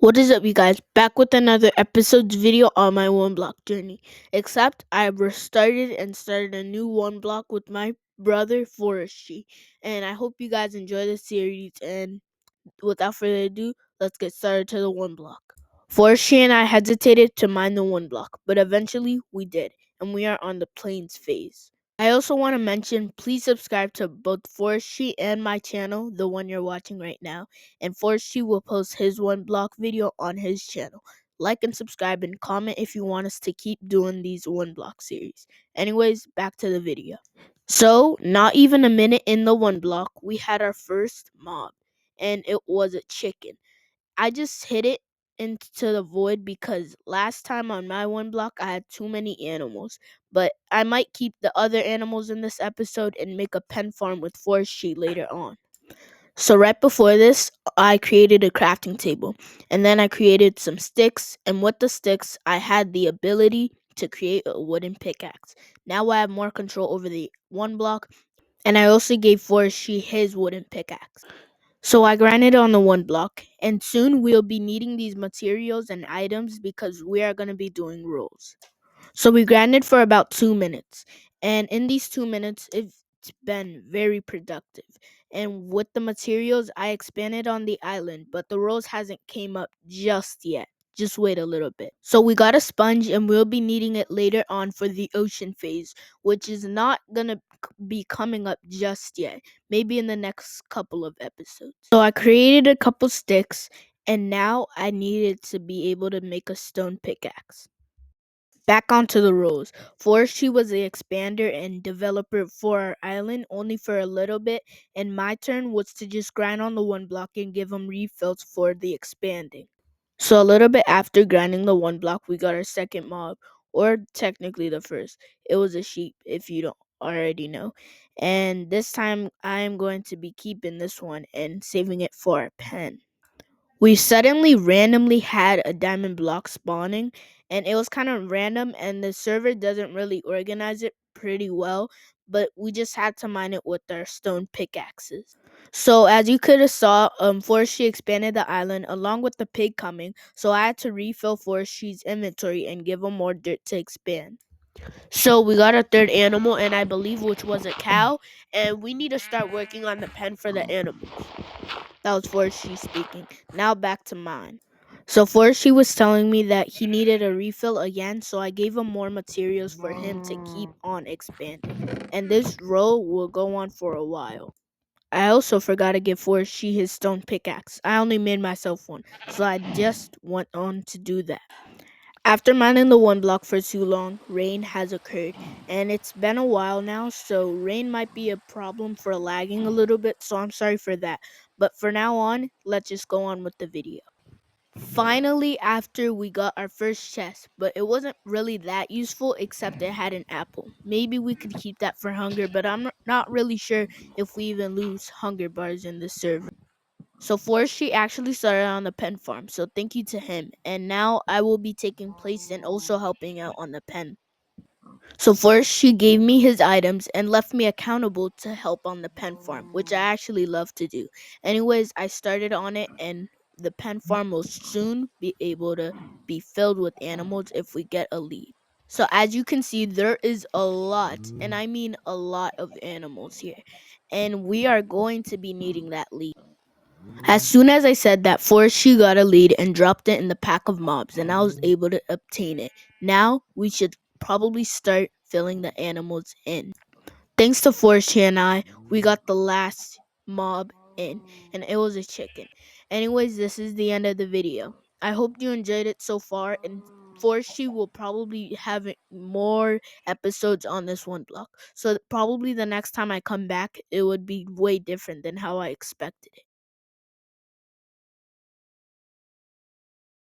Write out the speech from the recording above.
What is up, you guys? Back with another episode's video on my one block journey. Except I restarted and started a new one block with my brother ForestTree. And I hope you guys enjoy the series. And without further ado, let's get started to the one block. ForestTree and I hesitated to mine the one block, but eventually we did, and we are on the plains phase. I also want to mention, please subscribe to both ForestTree and my channel, the one you're watching right now, and ForestTree will post his one block video on his channel. Like and subscribe and comment if you want us to keep doing these one block series. Anyways, back to the video. So, not even a minute in the one block, we had our first mob, and it was a chicken. I just hit it into the void because last time on my one block I had too many animals. But I might keep the other animals in this episode and make a pen farm with forestry later on. So right before this, I created a crafting table, and then I created some sticks, and with the sticks, I had the ability to create a wooden pickaxe. Now I have more control over the one block, and I also gave Forestry his wooden pickaxe. So I grinded on the one block, and soon we'll be needing these materials and items because we are going to be doing rolls. So we grinded for about 2 minutes, and in these 2 minutes, it's been very productive. And with the materials, I expanded on the island, but the rolls hasn't came up just yet. Just wait a little bit. So we got a sponge, and we'll be needing it later on for the ocean phase, which is not gonna be coming up just yet. Maybe in the next couple of episodes. So I created a couple sticks, and now I needed to be able to make a stone pickaxe. Back onto the rules. Forestry was the expander and developer for our island only for a little bit, and my turn was to just grind on the one block and give them refills for the expanding. So a little bit after grinding the one block, we got our second mob, or technically the first. It was a sheep, if you don't already know. And this time I am going to be keeping this one and saving it for a pen. We suddenly randomly had a diamond block spawning, and it was kind of random, and the server doesn't really organize it pretty well, but we just had to mine it with our stone pickaxes. So as you could have saw, Forestry expanded the island along with the pig coming, so I had to refill Forestry's inventory and give him more dirt to expand. So we got a third animal, and I believe which was a cow, and we need to start working on the pen for the animals. That was Forestry speaking. Now back to mine. So Forestry was telling me that he needed a refill again, so I gave him more materials for him to keep on expanding. And this row will go on for a while. I also forgot to give Forestry his stone pickaxe. I only made myself one, so I just went on to do that. After mining the one block for too long, rain has occurred, and it's been a while now, so rain might be a problem for lagging a little bit, so I'm sorry for that. But for now on, let's just go on with the video. Finally, after we got our first chest, but it wasn't really that useful except it had an apple. Maybe we could keep that for hunger, but I'm not really sure if we even lose hunger bars in this server. So Forestry actually started on the pen farm, so thank you to him. And now I will be taking place and also helping out on the pen. So Forestry gave me his items and left me accountable to help on the pen farm, which I actually love to do. Anyways, I started on it, and the pen farm will soon be able to be filled with animals if we get a lead. So as you can see, there is a lot, and I mean a lot of animals here. And we are going to be needing that lead. As soon as I said that, Forestry got a lead and dropped it in the pack of mobs, and I was able to obtain it. Now we should probably start filling the animals in. Thanks to Forestry and I, we got the last mob in, and it was a chicken. Anyways, this is the end of the video. I hope you enjoyed it so far, and Forestry will probably have more episodes on this one block. So probably the next time I come back, it would be way different than how I expected it.